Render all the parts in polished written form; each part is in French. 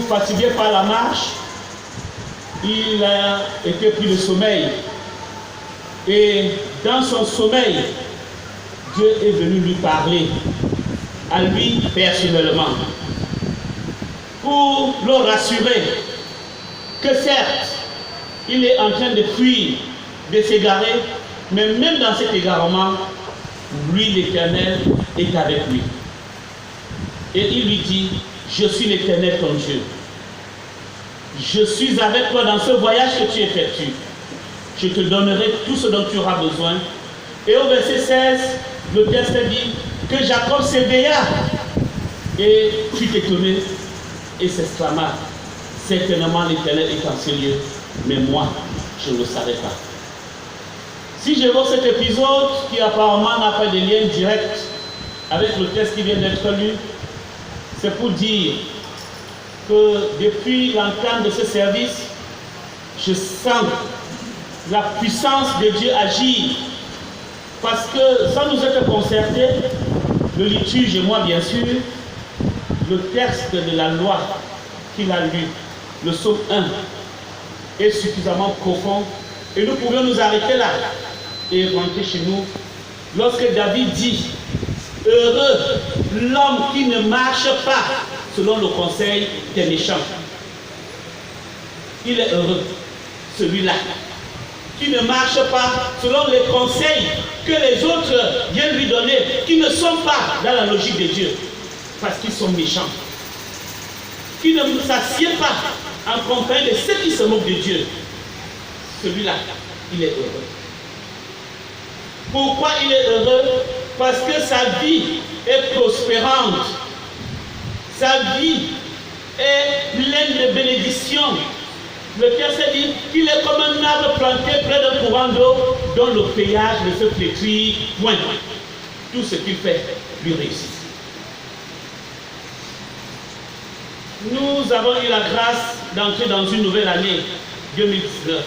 fatigué par la marche, il a été pris de sommeil. Et dans son sommeil, Dieu est venu lui parler, à lui personnellement, pour le rassurer que certes, il est en train de fuir, de s'égarer, mais même dans cet égarement, lui, l'Éternel, est avec lui. Et il lui dit, je suis l'Éternel ton Dieu. Je suis avec toi dans ce voyage que tu effectues. Je te donnerai tout ce dont tu auras besoin. Et au verset 16, le texte dit que Jacob s'éveilla et fut étonné et s'exclama, certainement l'Éternel est en ce lieu, mais moi, je ne le savais pas. Si j'évoque cet épisode qui apparemment n'a pas de lien direct avec le texte qui vient d'être lu, c'est pour dire que depuis l'entame de ce service, je sens la puissance de Dieu agir. Parce que sans nous être concertés, le liturge et moi bien sûr, le texte de la loi qu'il a lu, le psaume 1, est suffisamment profond et nous pourrions nous arrêter là et rentrer chez nous. Lorsque David dit, heureux l'homme qui ne marche pas selon le conseil des méchants. Il est heureux, celui-là, qui ne marche pas selon les conseils que les autres viennent lui donner, qui ne sont pas dans la logique de Dieu, parce qu'ils sont méchants, qui ne s'assied pas en compagnie de ceux qui se moquent de Dieu. Celui-là, il est heureux. Pourquoi il est heureux? Parce que sa vie est prospérante. Sa vie est pleine de bénédictions. Le texte dit qu'il est comme un arbre planté près d'un courant d'eau dont le feuillage ne se flétrit point. Tout ce qu'il fait lui réussit. Nous avons eu la grâce d'entrer dans une nouvelle année 2019.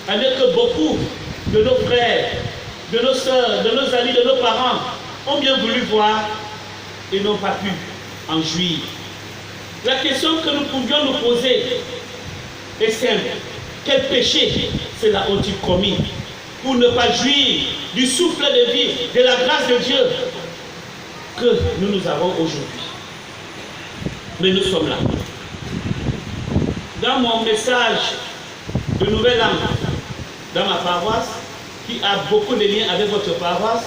Année que beaucoup de nos frères, de nos sœurs, de nos amis, de nos parents ont bien voulu voir et n'ont pas pu en jouir. La question que nous pouvions nous poser est simple. Quel péché cela ont-ils commis pour ne pas jouir du souffle de vie, de la grâce de Dieu que nous avons aujourd'hui? Mais nous sommes là. Dans mon message de Nouvel An, dans ma paroisse, qui a beaucoup de liens avec votre paroisse,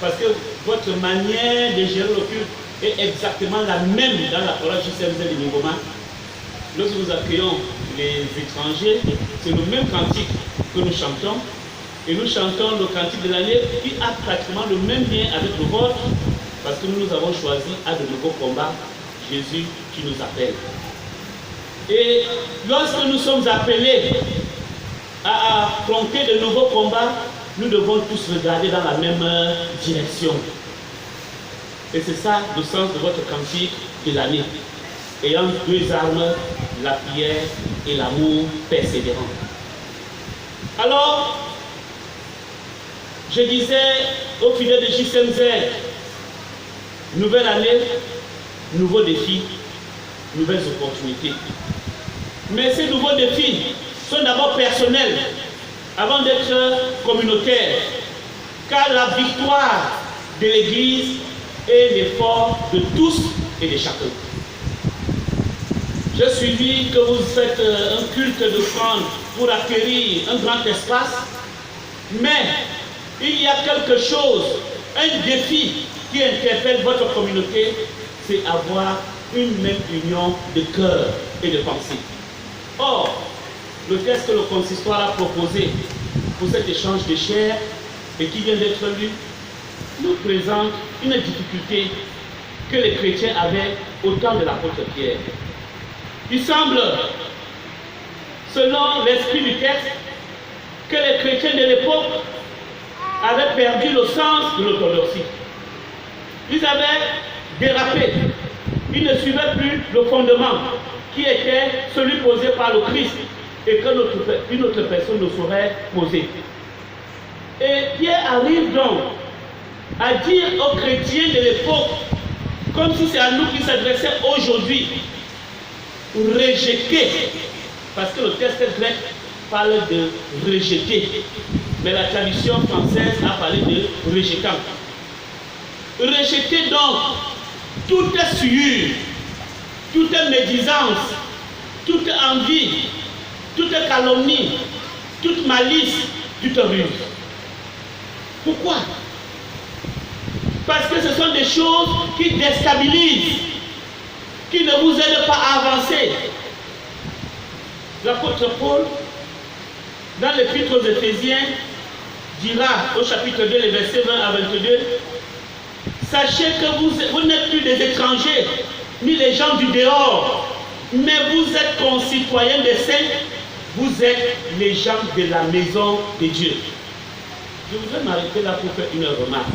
parce que votre manière de gérer le culte est exactement la même dans la paroisse JCMZ de Ngoma. Lorsque nous accueillons les étrangers, c'est le même cantique que nous chantons, et nous chantons le cantique de l'année qui a pratiquement le même lien avec le vôtre, parce que nous avons choisi à de nouveaux combats. Jésus, tu nous appelles. Et lorsque nous sommes appelés à affronter de nouveaux combats, nous devons tous regarder dans la même direction. Et c'est ça le sens de votre cantique de l'année. Ayant deux armes, la prière et l'amour persévérant. Alors, je disais aux fidèles de JCMZ, nouvelle année, nouveaux défis, nouvelles opportunités. Mais ces nouveaux défis sont d'abord personnels, avant d'être communautaires, car la victoire de l'Église est l'effort de tous et de chacun. J'ai suivi que vous faites un culte de offrande pour acquérir un grand espace, mais il y a quelque chose, un défi qui interpelle votre communauté, c'est avoir une même union de cœur et de pensée. Or, le texte que le consistoire a proposé pour cet échange de chair et qui vient d'être lu nous présente une difficulté que les chrétiens avaient au temps de l'apôtre Pierre. Il semble, selon l'esprit du texte, que les chrétiens de l'époque avaient perdu le sens de l'orthodoxie. Ils avaient dérapé. Ils ne suivaient plus le fondement qui était celui posé par le Christ et que une autre personne ne saurait poser. Et Pierre arrive donc à dire aux chrétiens de l'époque, comme si c'est à nous qu'il s'adressait aujourd'hui, rejeter, parce que le texte grec parle de rejeter, mais la traduction française a parlé de rejetant. Rejeter donc toute souillure, toute médisance, toute envie, toute calomnie, toute malice, toute ruse. Pourquoi? Parce que ce sont des choses qui déstabilisent, qui ne vous aident pas à avancer. L'apôtre Paul, dans l'épître aux Éphésiens, dira au chapitre 2, les versets 20 à 22, sachez que vous n'êtes plus des étrangers, ni les gens du dehors, mais vous êtes concitoyens des saints, vous êtes les gens de la maison de Dieu. Je voudrais m'arrêter là pour faire une remarque.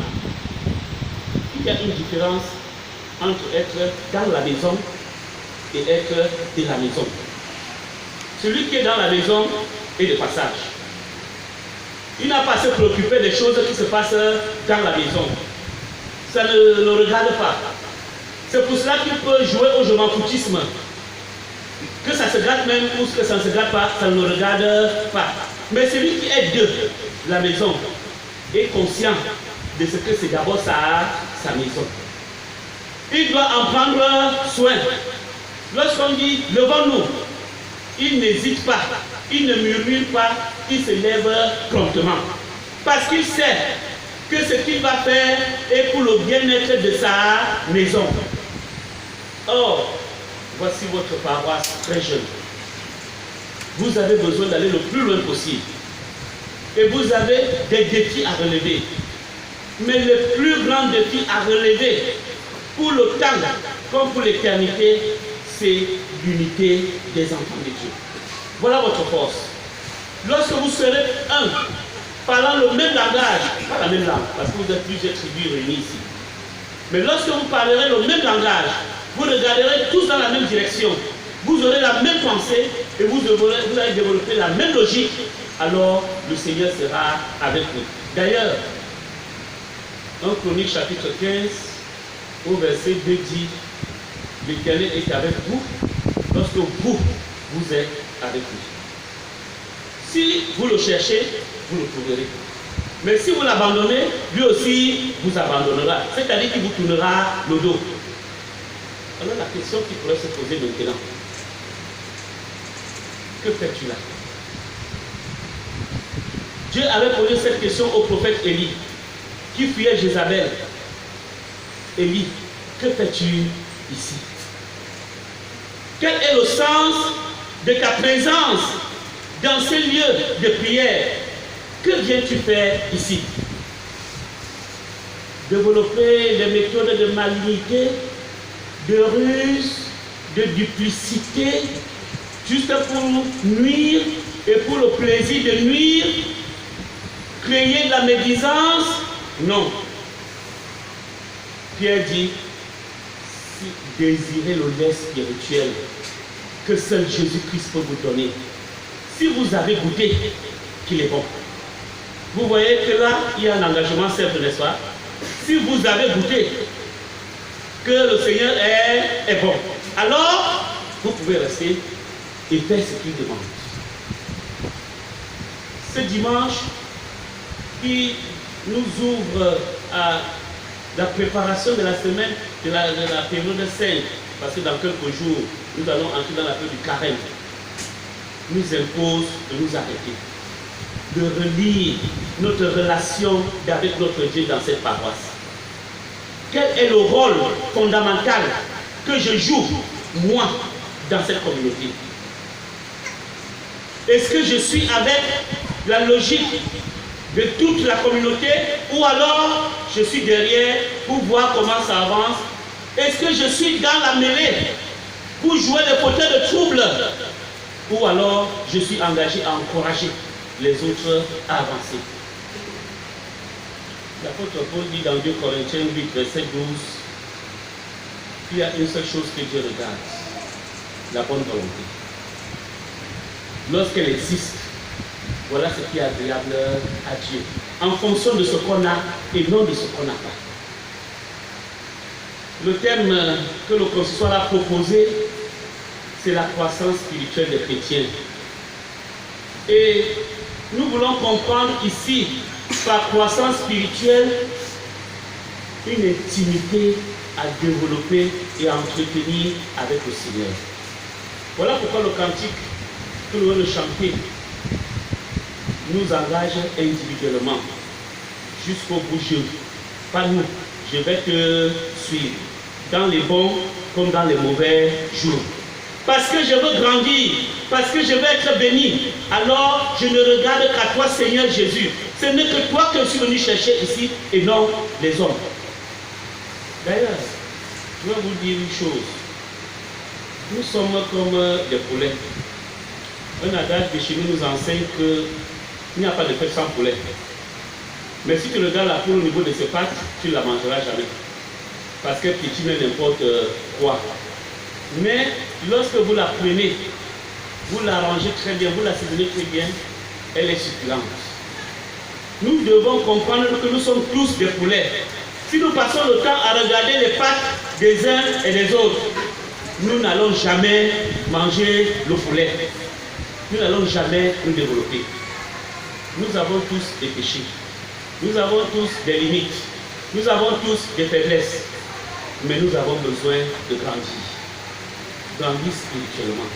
Il y a une différence entre être dans la maison et être de la maison. Celui qui est dans la maison est de passage. Il n'a pas à se préoccuper des choses qui se passent dans la maison. Ça ne le regarde pas. C'est pour cela qu'il peut jouer au je m'en foutisme. Que ça se gratte même ou que ça ne se gratte pas, ça ne le regarde pas. Mais celui qui est de la maison est conscient de ce que c'est d'abord sa maison. Il doit en prendre soin. Lorsqu'on dit levons-nous, il n'hésite pas, il ne murmure pas, il se lève promptement. Parce qu'il sait que ce qu'il va faire est pour le bien-être de sa maison. Or, voici votre paroisse très jeune. Vous avez besoin d'aller le plus loin possible. Et vous avez des défis à relever. Mais le plus grand défi à relever pour le temps comme pour l'éternité, c'est l'unité des enfants de Dieu. Voilà votre force. Lorsque vous serez un, parlant le même langage, pas la même langue, parce que vous êtes plusieurs tribus réunies ici. Mais lorsque vous parlerez le même langage, vous regarderez tous dans la même direction, vous aurez la même pensée et vous allez développer la même logique, alors le Seigneur sera avec vous. D'ailleurs, dans Chronique chapitre 15, au verset 2 dit, l'Éternel est avec vous lorsque vous êtes avec lui. Si vous le cherchez, vous le trouverez. Mais si vous l'abandonnez, lui aussi vous abandonnera. C'est-à-dire qu'il vous tournera le dos. Alors la question qui pourrait se poser maintenant, que fais-tu là? Dieu avait posé cette question au prophète Élie, qui fuyait Jézabel. Élie, que fais-tu ici? Quel est le sens de ta présence dans ce lieu de prière? Que viens-tu faire ici? Développer les méthodes de malignité, de ruse, de duplicité, juste pour nuire et pour le plaisir de nuire, créer de la médisance? Non. Pierre dit, si désirez le lait spirituel que seul Jésus-Christ peut vous donner, si vous avez goûté qu'il est bon. Vous voyez que là, il y a un engagement simple, n'est-ce pas? Si vous avez goûté que le Seigneur est bon, alors vous pouvez rester et faire ce qu'il demande. Ce dimanche qui nous ouvre à la préparation de la semaine de la période sainte, parce que dans quelques jours, nous allons entrer dans la période du carême, nous impose de nous arrêter, de relire notre relation avec notre Dieu dans cette paroisse. Quel est le rôle fondamental que je joue, moi, dans cette communauté? Est-ce que je suis avec la logique de toute la communauté ou alors je suis derrière pour voir comment ça avance? Est-ce que je suis dans la mêlée pour jouer les fauteuils de trouble ou alors je suis engagé à encourager les autres à avancer? L'apôtre Paul dit dans 2 Corinthiens 8, verset 12, qu'il y a une seule chose que Dieu regarde, la bonne volonté. Lorsqu'elle existe, voilà ce qui est agréable à Dieu, en fonction de ce qu'on a et non de ce qu'on n'a pas. Le thème que le consistoire a proposé, c'est la croissance spirituelle des chrétiens. Et nous voulons comprendre ici, par croissance spirituelle, une intimité à développer et à entretenir avec le Seigneur. Voilà pourquoi le cantique que nous allons chanter nous engage individuellement jusqu'au bout. Pas nous, je vais te suivre dans les bons comme dans les mauvais jours. Parce que je veux grandir, parce que je veux être béni, alors je ne regarde qu'à toi, Seigneur Jésus. Ce n'est que toi que je suis venu chercher ici et non les hommes. D'ailleurs, je vais vous dire une chose. Nous sommes comme des poulets. Un adage de chez nous enseigne qu'il n'y a pas de fête sans poulet. Mais si tu regardes la poule au niveau de ses pattes, tu ne la mangeras jamais. Parce que petit n'est n'importe quoi. Mais lorsque vous la prenez, vous la rangez très bien, vous l'assaisonnez très bien, elle est succulente. Nous devons comprendre que nous sommes tous des poulets. Si nous passons le temps à regarder les pattes des uns et des autres, nous n'allons jamais manger le poulet. Nous n'allons jamais nous développer. Nous avons tous des péchés. Nous avons tous des limites. Nous avons tous des faiblesses. Mais nous avons besoin de grandir. Grandir spirituellement.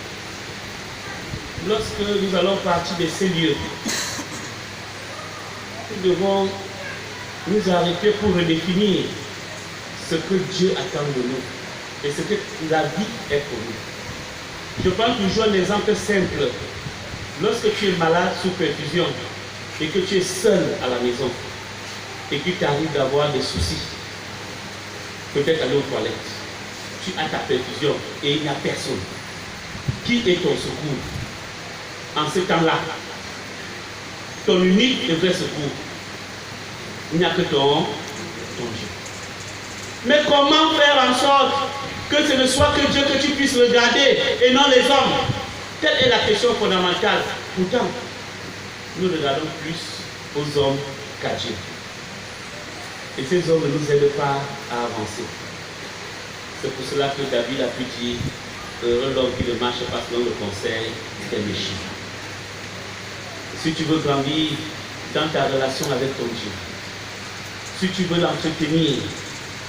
Lorsque nous allons partir de ces lieux, nous devons nous arrêter pour redéfinir ce que Dieu attend de nous et ce que la vie est pour nous. Je prends toujours un exemple simple. Lorsque tu es malade sous perfusion et que tu es seul à la maison et qu'il t'arrive d'avoir des soucis, peut-être aller aux toilettes, tu as ta perfusion et il n'y a personne. Qui est ton secours en ce temps-là? Ton unique et vrai secours, il n'y a que ton Dieu. Mais comment faire en sorte que ce ne soit que Dieu que tu puisses regarder et non les hommes? Telle est la question fondamentale. Pourtant, nous regardons plus aux hommes qu'à Dieu. Et ces hommes ne nous aident pas à avancer. C'est pour cela que David a pu dire, heureux l'homme qui ne marche pas selon le conseil des méchants. Si tu veux grandir dans ta relation avec ton Dieu, si tu veux l'entretenir,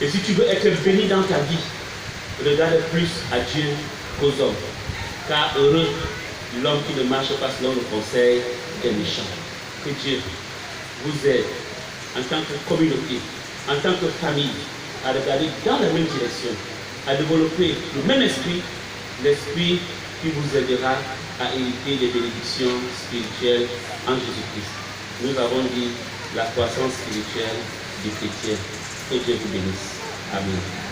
et si tu veux être béni dans ta vie, regarde plus à Dieu qu'aux hommes. Car heureux l'homme qui ne marche pas selon le conseil des méchants. Que Dieu vous aide en tant que communauté, en tant que famille, à regarder dans la même direction, à développer le même esprit, l'esprit qui vous aidera à hériter les bénédictions spirituelles en Jésus-Christ. Nous avons dit la croissance spirituelle des chrétiens. Que Dieu vous bénisse. Amen.